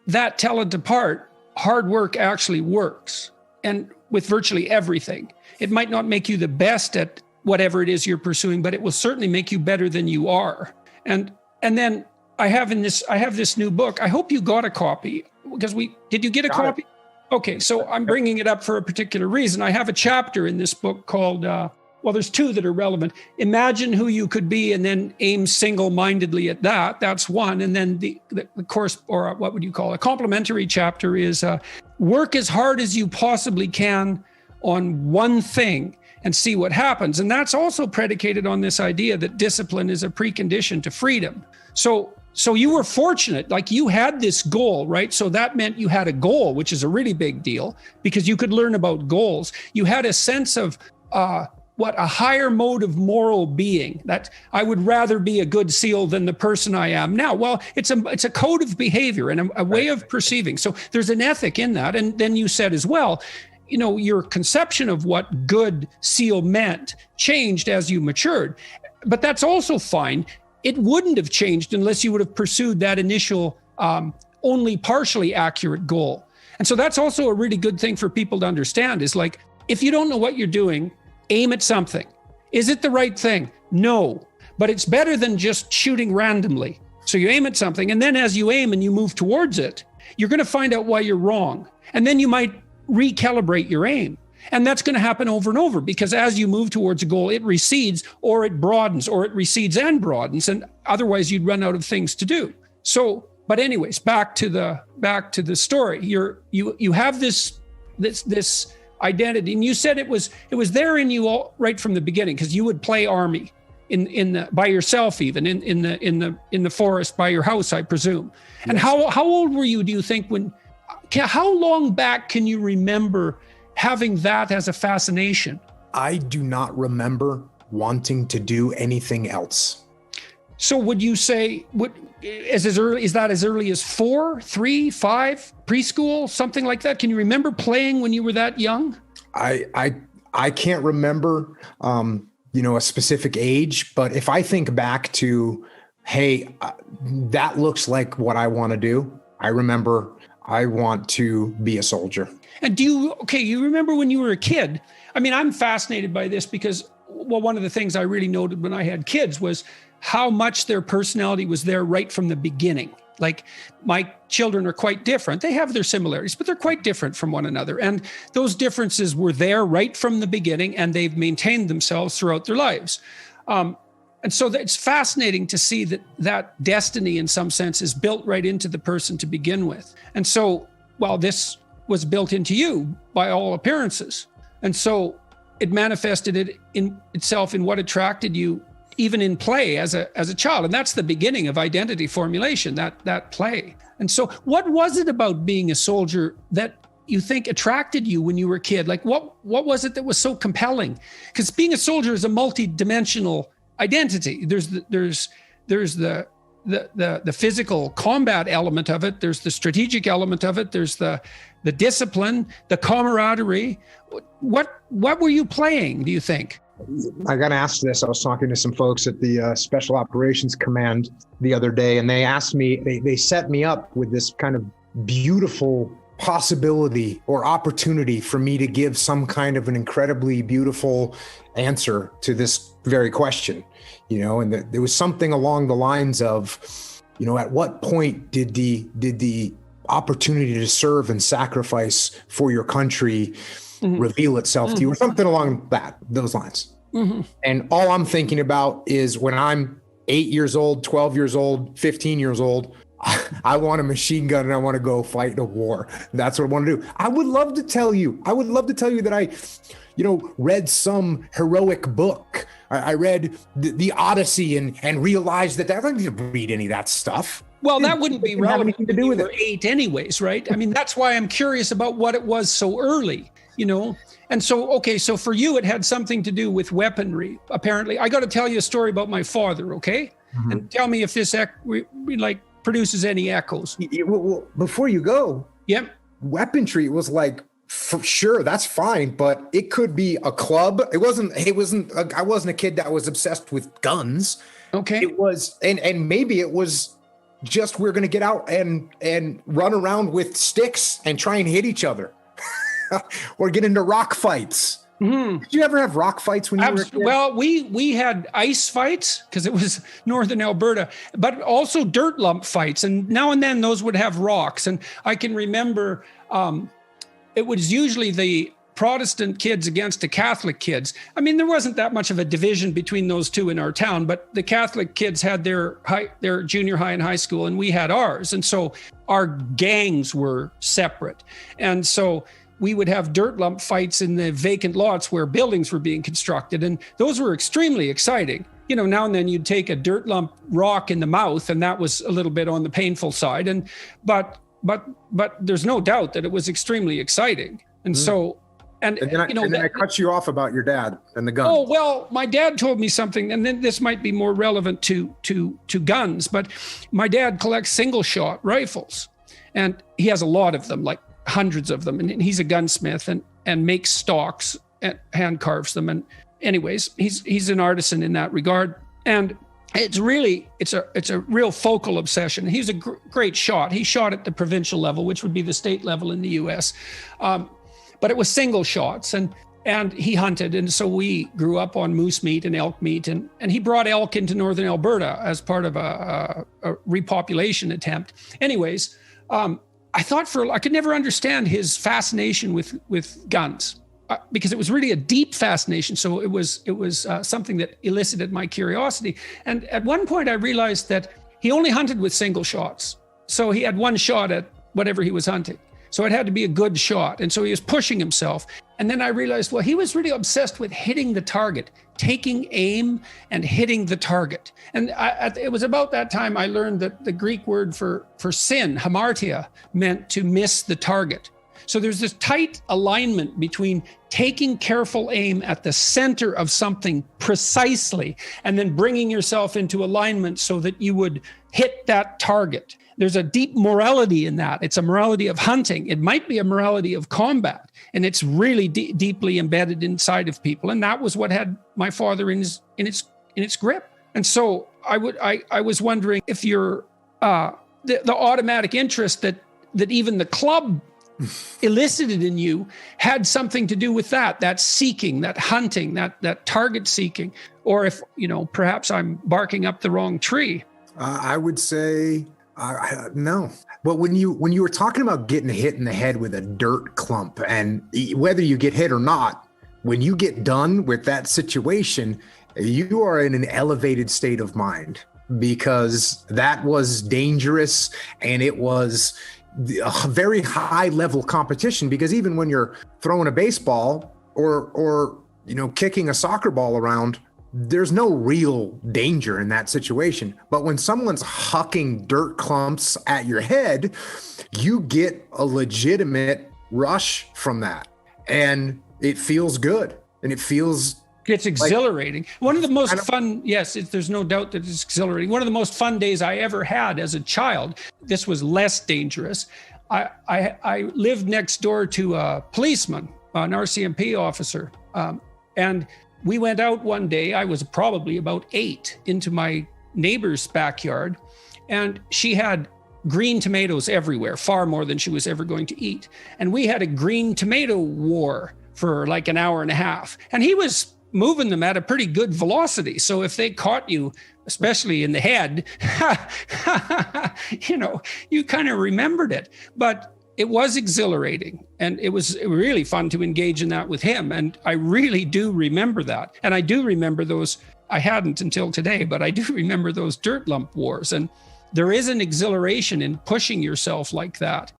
that talent apart, hard work actually works, and with virtually everything. It might not make you the best at whatever it is you're pursuing, but it will certainly make you better than you are. And then I have this new book. I hope you got a copy, because did you get a copy? Okay, so I'm bringing it up for a particular reason. I have a chapter in this book called, there's two that are relevant. Imagine who you could be and then aim single-mindedly at that. That's one. And then the course, or what would you call it? A complementary chapter is work as hard as you possibly can on one thing and see what happens. And that's also predicated on this idea that discipline is a precondition to freedom. So you were fortunate, like you had this goal, right? So that meant you had a goal, which is a really big deal because you could learn about goals. You had a sense of a higher mode of moral being, that I would rather be a good SEAL than the person I am now. Well, it's a code of behavior and a way of perceiving. So there's an ethic in that. And then you said as well, your conception of what good SEAL meant changed as you matured, but that's also fine. It wouldn't have changed unless you would have pursued that initial, only partially accurate goal. And so that's also a really good thing for people to understand is like, if you don't know what you're doing, aim at something. Is it the right thing? No, but it's better than just shooting randomly. So you aim at something, and then as you aim and you move towards it, you're going to find out why you're wrong. And then you might recalibrate your aim. And that's going to happen over and over, because as you move towards a goal, it recedes or it broadens, or it recedes and broadens, and otherwise you'd run out of things to do. So, but anyways, back to the story. You have this identity, and you said it was there in you all right from the beginning, because you would play army by yourself, even in the forest by your house, I presume. Yes. And how old were you, do you think, how long back can you remember having that as a fascination? I do not remember wanting to do anything else. So would you say, is that as early as 4, 3, 5, preschool, something like that? Can you remember playing when you were that young? I can't remember, a specific age, but if I think back to, hey, that looks like what I want to do. I remember I want to be a soldier. And you remember when you were a kid? I mean, I'm fascinated by this because, one of the things I really noted when I had kids was how much their personality was there right from the beginning. Like, my children are quite different. They have their similarities, but they're quite different from one another. And those differences were there right from the beginning, and they've maintained themselves throughout their lives. And so it's fascinating to see that destiny, in some sense, is built right into the person to begin with. And so, this was built into you by all appearances. And so it manifested itself in what attracted you, even in play as a child. And that's the beginning of identity formulation, that play. And so what was it about being a soldier that you think attracted you when you were a kid? Like, what was it that was so compelling? Because being a soldier is a multi-dimensional identity. There's the physical combat element of it. There's the strategic element of it. There's the discipline, the camaraderie. What were you playing, do you think? I got asked this. I was talking to some folks at the Special Operations Command the other day, and they asked me, they set me up with this kind of beautiful possibility or opportunity for me to give some kind of an incredibly beautiful answer to this very question, and there was something along the lines of, at what point did the opportunity to serve and sacrifice for your country reveal itself to you, or something along those lines. Mm-hmm. And all I'm thinking about is when I'm 8 years old, 12 years old, 15 years old, I want a machine gun and I want to go fight a war. That's what I want to do. I would love to tell you that I, read some heroic book. I read the Odyssey and realized that I don't need to read any of that stuff. Well, that wouldn't be relevant to do with it. 8 anyways, right? I mean, that's why I'm curious about what it was so early, And so, so for you, it had something to do with weaponry, apparently. I got to tell you a story about my father, okay? Mm-hmm. And tell me if this produces any echoes. Well, before you go, yep. Weaponry was like, for sure, that's fine, but it could be a club. I wasn't a kid that was obsessed with guns. Okay. It was, and maybe it was just we're going to get out and run around with sticks and try and hit each other or get into rock fights. Mm-hmm. Did you ever have rock fights when you were a kid? Well, we had ice fights because it was northern Alberta, but also dirt lump fights. And now and then those would have rocks. And I can remember it was usually the Protestant kids against the Catholic kids. I mean, there wasn't that much of a division between those two in our town, but the Catholic kids had their junior high and high school, and we had ours. And so our gangs were separate. And so we would have dirt lump fights in the vacant lots where buildings were being constructed. And those were extremely exciting. You know, now and then you'd take a dirt lump rock in the mouth, and that was a little bit on the painful side. And but there's no doubt that it was extremely exciting. And so, and then I cut you off about your dad and the gun. Oh, well, my dad told me something, and then this might be more relevant to guns, but my dad collects single shot rifles, and he has a lot of them, like hundreds of them. And he's a gunsmith and makes stocks and hand carves them. And anyways, he's an artisan in that regard. And it's a real focal obsession. He's a great shot. He shot at the provincial level, which would be the state level in the US. But it was single shots, and he hunted. And so we grew up on moose meat and elk meat. And he brought elk into northern Alberta as part of a repopulation attempt. Anyways, I could never understand his fascination with guns because it was really a deep fascination. So it was something that elicited my curiosity. And at one point I realized that he only hunted with single shots. So he had one shot at whatever he was hunting. So it had to be a good shot. And so he was pushing himself. And then I realized, well, he was really obsessed with hitting the target, taking aim and hitting the target. And it was about that time I learned that the Greek word for sin, hamartia, meant to miss the target. So there's this tight alignment between taking careful aim at the center of something precisely and then bringing yourself into alignment so that you would hit that target. There's a deep morality in that. It's a morality of hunting. It might be a morality of combat, and it's really deeply embedded inside of people. And that was what had my father in its grip. And so I was wondering if the automatic interest that even the club elicited in you had something to do with that seeking, that hunting, that target seeking, or if perhaps I'm barking up the wrong tree. I would say. No, but when you were talking about getting hit in the head with a dirt clump, and whether you get hit or not, when you get done with that situation, you are in an elevated state of mind because that was dangerous and it was a very high level competition. Because even when you're throwing a baseball or kicking a soccer ball around, there's no real danger in that situation. But when someone's hucking dirt clumps at your head, you get a legitimate rush from that. And it feels good. And it's exhilarating. One of the most fun, yes, there's no doubt that it's exhilarating. One of the most fun days I ever had as a child, this was less dangerous. I lived next door to a policeman, an RCMP officer. And we went out one day, I was probably about 8, into my neighbor's backyard, and she had green tomatoes everywhere, far more than she was ever going to eat. And we had a green tomato war for like an hour and a half. And he was moving them at a pretty good velocity. So if they caught you, especially in the head, you kind of remembered it. But it was exhilarating, and it was really fun to engage in that with him. And I really do remember that. And I do remember those, I hadn't until today, but I do remember those dirt lump wars. And there is an exhilaration in pushing yourself like that.